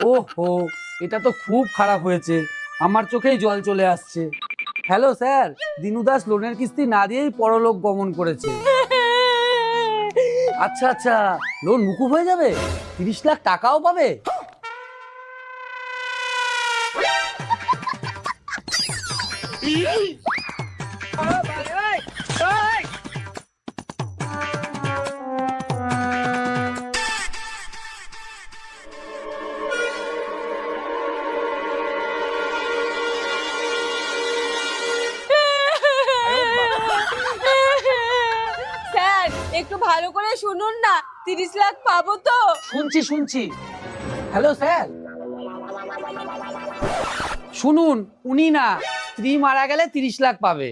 ওহো, এটা তো খুব খারাপ হয়েছে, আমার চোখেই জল চলে আসছে। হ্যালো স্যার, দিনু দাস লোনের কিস্তি না দিয়েই পরলোক গমন করেছে। আচ্ছা আচ্ছা, লোন মুকুব হয়ে যাবে, 30 লাখ টাকাও পাবে? স্যার একটু ভালো করে শুনুন না, 30 লাখ পাবো তো? শুনছি শুনছি। হ্যালো স্যার, শুনুন, উনি না, স্ত্রী মারা গেলে 30 লাখ পাবে।